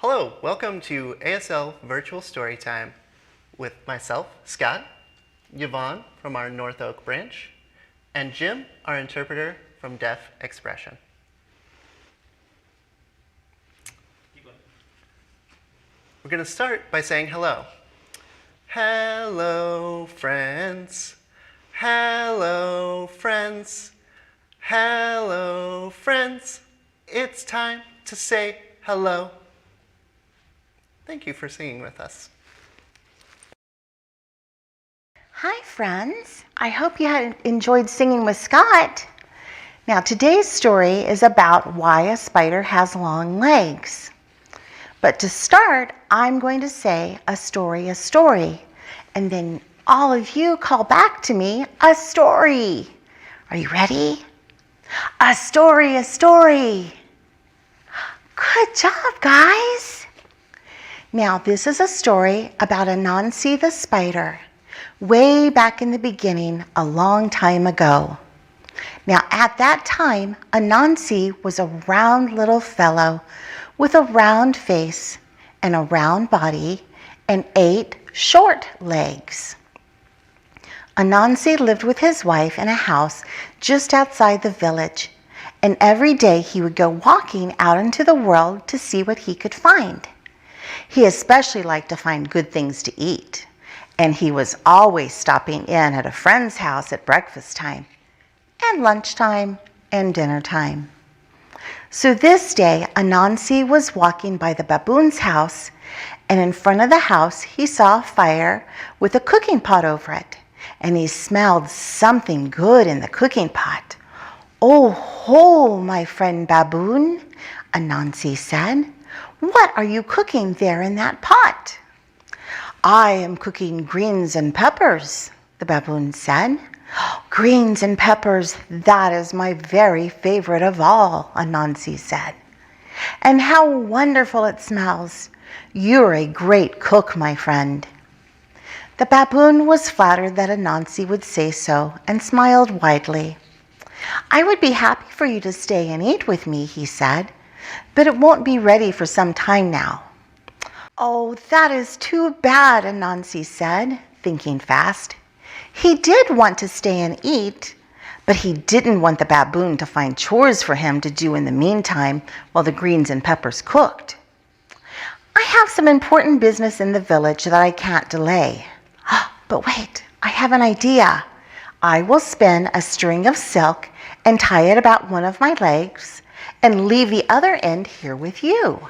Hello, welcome to ASL Virtual Storytime with myself, Scott, Yvonne from our North Oak branch, and Jim, our interpreter from Deaf Expression. We're going to start by saying hello. Hello, friends. Hello, friends. Hello, friends. It's time to say hello. Thank you for singing with us. Hi, friends. I hope you had enjoyed singing with Scott. Now, today's story is about why a spider has long legs. But to start, I'm going to say a story, and then all of you call back to me a story. Are you ready? A story, a story. Good job, guys. Now, this is a story about Anansi the spider, way back in the beginning, a long time ago. Now, at that time, Anansi was a round little fellow with a round face and a round body and 8 short legs. Anansi lived with his wife in a house just outside the village, and every day he would go walking out into the world to see what he could find. He especially liked to find good things to eat, and he was always stopping in at a friend's house at breakfast time, and lunchtime, and dinner time. So this day, Anansi was walking by the baboon's house, and in front of the house he saw a fire with a cooking pot over it, and he smelled something good in the cooking pot. "Oh ho, my friend baboon," Anansi said. "What are you cooking there in that pot?" "I am cooking greens and peppers," the baboon said. "Greens and peppers, that is my very favorite of all," Anansi said. "And how wonderful it smells. You're a great cook, my friend." The baboon was flattered that Anansi would say so and smiled widely. "I would be happy for you to stay and eat with me," he said, "but it won't be ready for some time now." "Oh, that is too bad," Anansi said, thinking fast. He did want to stay and eat, but he didn't want the baboon to find chores for him to do in the meantime while the greens and peppers cooked. "I have some important business in the village that I can't delay. But wait, I have an idea. I will spin a string of silk and tie it about one of my legs and leave the other end here with you.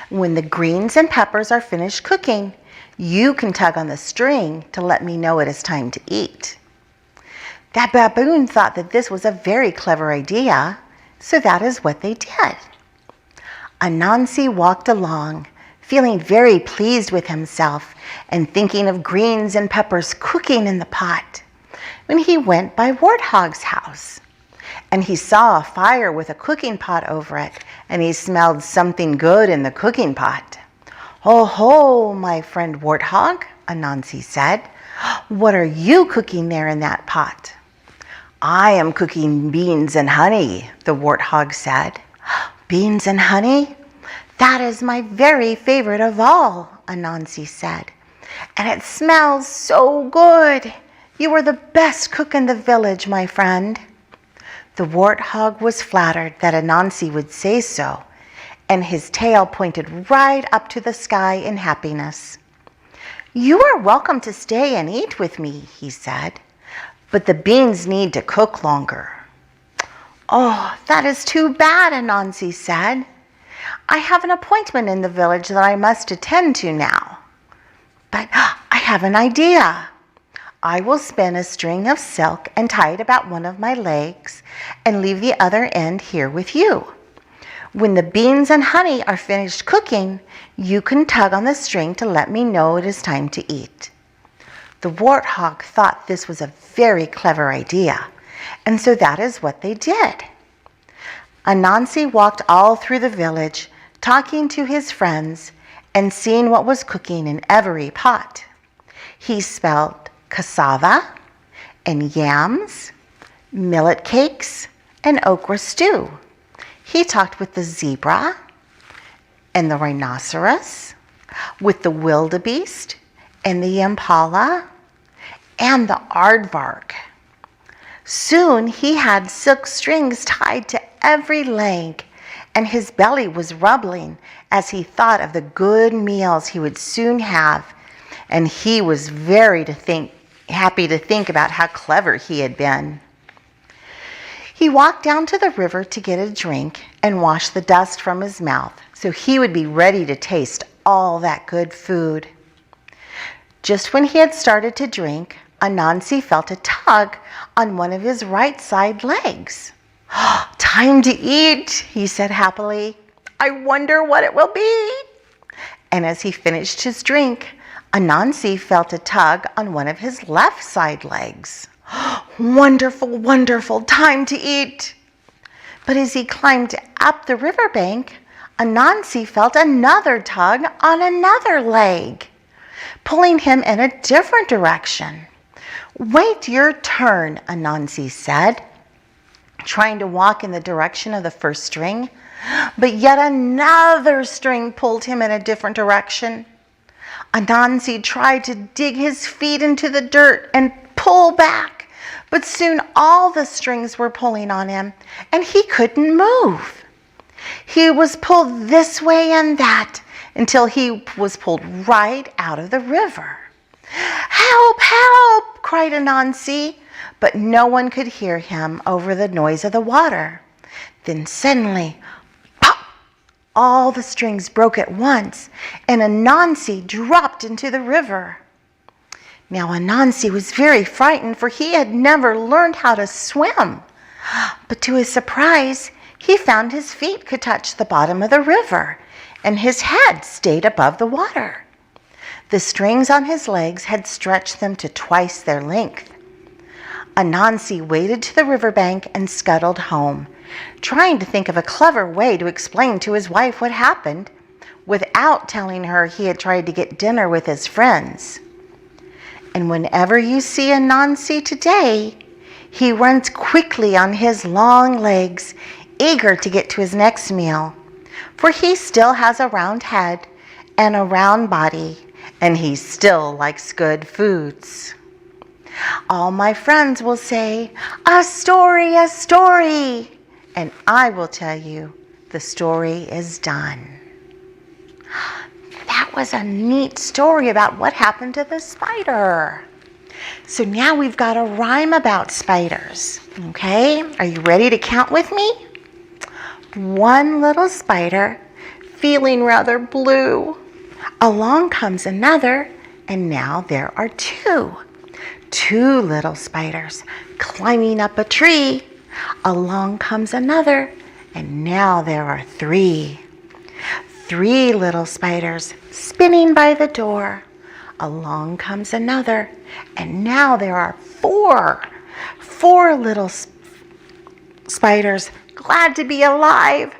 When the greens and peppers are finished cooking, you can tug on the string to let me know it is time to eat." That baboon thought that this was a very clever idea, so that is what they did. Anansi walked along, feeling very pleased with himself and thinking of greens and peppers cooking in the pot, when he went by Warthog's house. And he saw a fire with a cooking pot over it, and he smelled something good in the cooking pot. "Oh ho, my friend Warthog," Anansi said. "What are you cooking there in that pot?" "I am cooking beans and honey," the Warthog said. "Beans and honey? That is my very favorite of all," Anansi said. "And it smells so good. You are the best cook in the village, my friend." The Warthog was flattered that Anansi would say so, and his tail pointed right up to the sky in happiness. "You are welcome to stay and eat with me," he said, "but the beans need to cook longer." "Oh, that is too bad," Anansi said. "I have an appointment in the village that I must attend to now. But I have an idea. I will spin a string of silk and tie it about one of my legs and leave the other end here with you. When the beans and honey are finished cooking, you can tug on the string to let me know it is time to eat." The Warthog thought this was a very clever idea, and so that is what they did. Anansi walked all through the village, talking to his friends and seeing what was cooking in every pot. He smelled cassava and yams, millet cakes, and okra stew. He talked with the zebra and the rhinoceros, with the wildebeest and the impala and the aardvark. Soon he had silk strings tied to every leg, and his belly was rumbling as he thought of the good meals he would soon have, and he was happy to think about how clever he had been. He walked down to the river to get a drink and wash the dust from his mouth so he would be ready to taste all that good food. Just when he had started to drink, Anansi felt a tug on one of his right side legs. "Time to eat," he said happily. "I wonder what it will be." And as he finished his drink, Anansi felt a tug on one of his left side legs. "Wonderful, wonderful, time to eat." But as he climbed up the riverbank, Anansi felt another tug on another leg, pulling him in a different direction. "Wait your turn," Anansi said, trying to walk in the direction of the first string, but yet another string pulled him in a different direction. Anansi tried to dig his feet into the dirt and pull back, but soon all the strings were pulling on him, and he couldn't move. He was pulled this way and that until he was pulled right out of the river. "Help, help!" cried Anansi, but no one could hear him over the noise of the water. Then suddenly, pop! All the strings broke at once, and Anansi dropped into the river. Now Anansi was very frightened, for he had never learned how to swim. But to his surprise, he found his feet could touch the bottom of the river, and his head stayed above the water. The strings on his legs had stretched them to twice their length. Anansi waded to the riverbank and scuttled home, trying to think of a clever way to explain to his wife what happened, without telling her he had tried to get dinner with his friends. And whenever you see Anansi today, he runs quickly on his long legs, eager to get to his next meal, for he still has a round head and a round body, and he still likes good foods. All my friends will say, "A story, a story," and I will tell you, the story is done. That was a neat story about what happened to the spider. So now we've got a rhyme about spiders. Okay, are you ready to count with me? One little spider, feeling rather blue. Along comes another, and now there are two. Two little spiders climbing up a tree. Along comes another, and now there are three. Three little spiders spinning by the door. Along comes another, and now there are four. Four little spiders glad to be alive.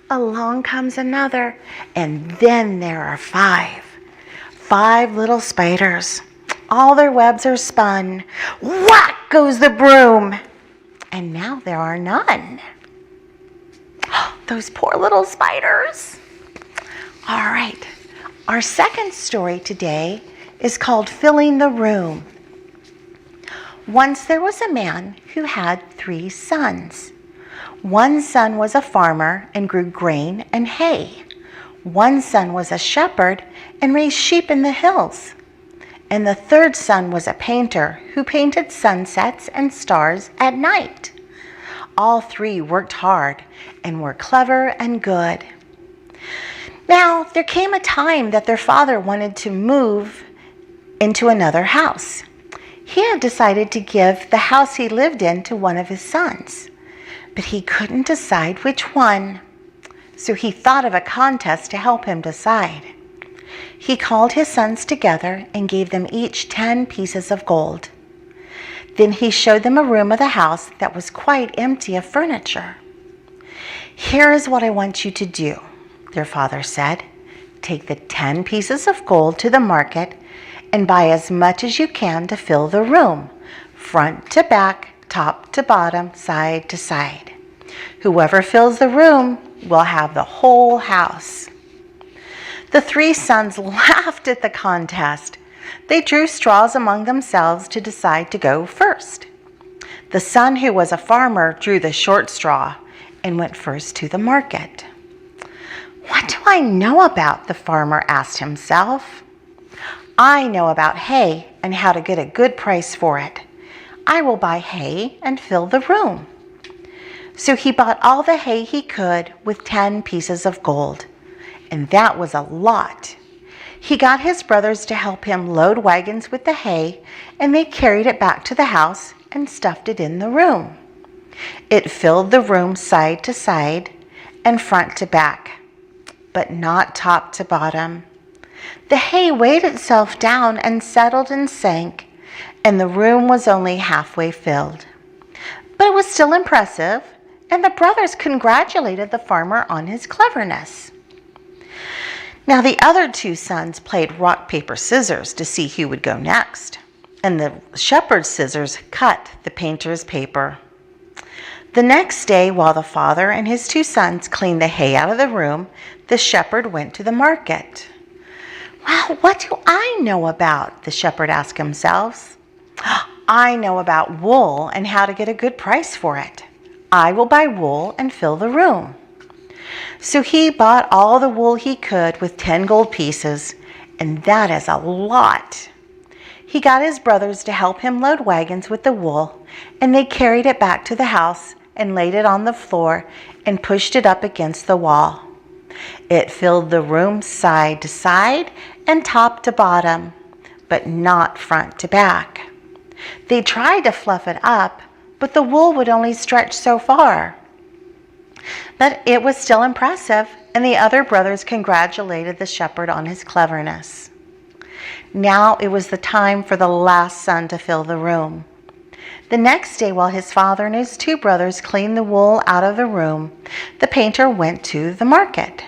Along comes another, and then there are five. Five little spiders. All their webs are spun. Whack goes the broom, and now there are none. Those poor little spiders. All right, our second story today is called Filling the Room. Once there was a man who had 3 sons. One son was a farmer and grew grain and hay. One son was a shepherd and raised sheep in the hills. And the third son was a painter who painted sunsets and stars at night. All 3 worked hard and were clever and good. Now, there came a time that their father wanted to move into another house. He had decided to give the house he lived in to one of his sons, but he couldn't decide which one. So he thought of a contest to help him decide. He called his sons together and gave them each 10 pieces of gold. Then he showed them a room of the house that was quite empty of furniture. "Here is what I want you to do," their father said. "Take the 10 pieces of gold to the market and buy as much as you can to fill the room, front to back, top to bottom, side to side. Whoever fills the room will have the whole house." The three sons laughed at the contest. They drew straws among themselves to decide to go first. The son who was a farmer drew the short straw and went first to the market. "What do I know about?" the farmer asked himself. "I know about hay and how to get a good price for it. I will buy hay and fill the room." So he bought all the hay he could with 10 pieces of gold, and that was a lot. He got his brothers to help him load wagons with the hay, and they carried it back to the house and stuffed it in the room. It filled the room side to side and front to back, but not top to bottom. The hay weighed itself down and settled and sank, and the room was only halfway filled. But it was still impressive, and the brothers congratulated the farmer on his cleverness. Now the other two sons played rock, paper, scissors to see who would go next, and the shepherd's scissors cut the painter's paper. The next day, while the father and his two sons cleaned the hay out of the room, the shepherd went to the market. "Well, what do I know about?" the shepherd asked himself. "I know about wool and how to get a good price for it. I will buy wool and fill the room." So he bought all the wool he could with 10 gold pieces, and that is a lot. He got his brothers to help him load wagons with the wool, and they carried it back to the house and laid it on the floor and pushed it up against the wall. It filled the room side to side and top to bottom, but not front to back. They tried to fluff it up, but the wool would only stretch so far. But it was still impressive, and the other brothers congratulated the shepherd on his cleverness. Now it was the time for the last son to fill the room. The next day, while his father and his two brothers cleaned the wool out of the room, the painter went to the market.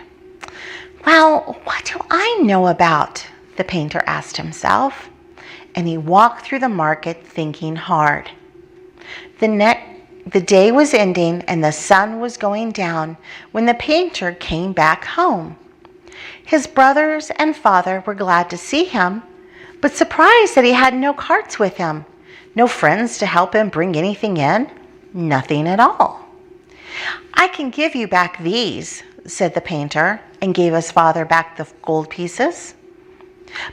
"Well, what do I know about?" the painter asked himself, and he walked through the market thinking hard. The day was ending and the sun was going down when the painter came back home. His brothers and father were glad to see him, but surprised that he had no carts with him, no friends to help him bring anything in, nothing at all. "I can give you back these," said the painter, and gave his father back the gold pieces.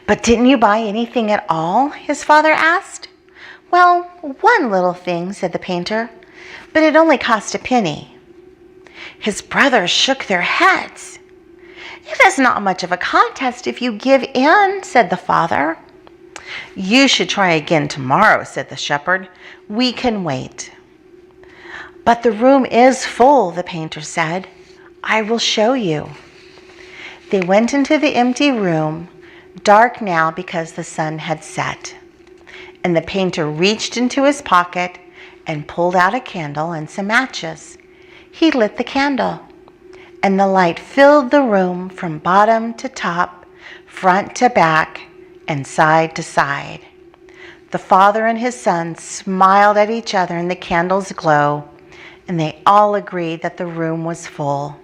"But didn't you buy anything at all?" his father asked. "Well, one little thing," said the painter, "but it only cost a penny." His brothers shook their heads. "It is not much of a contest if you give in," said the father. "You should try again tomorrow," said the shepherd. "We can wait." "But the room is full," the painter said. "I will show you." They went into the empty room, dark now because the sun had set. And the painter reached into his pocket and pulled out a candle and some matches. He lit the candle, and the light filled the room from bottom to top, front to back, and side to side. The father and his son smiled at each other in the candle's glow, and they all agreed that the room was full.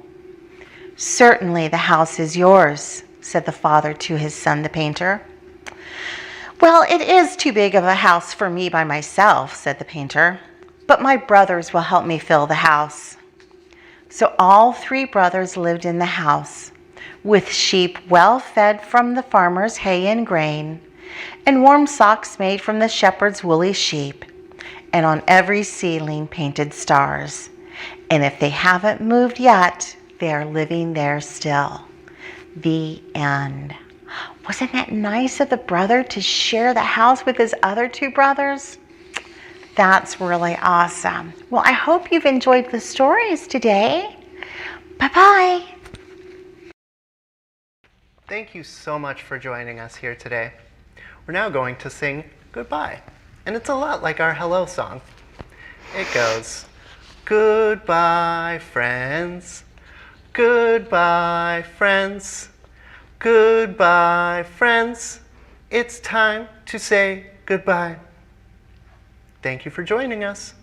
"Certainly the house is yours," said the father to his son, the painter. "Well, it is too big of a house for me by myself," said the painter, "but my brothers will help me fill the house." So all three brothers lived in the house, with sheep well fed from the farmer's hay and grain, and warm socks made from the shepherd's woolly sheep, and on every ceiling painted stars. And if they haven't moved yet, they are living there still. The end. Wasn't that nice of the brother to share the house with his other two brothers? That's really awesome. Well, I hope you've enjoyed the stories today. Bye-bye. Thank you so much for joining us here today. We're now going to sing goodbye, and it's a lot like our hello song. It goes, "Goodbye, friends. Goodbye, friends. Goodbye, friends. It's time to say goodbye." Thank you for joining us.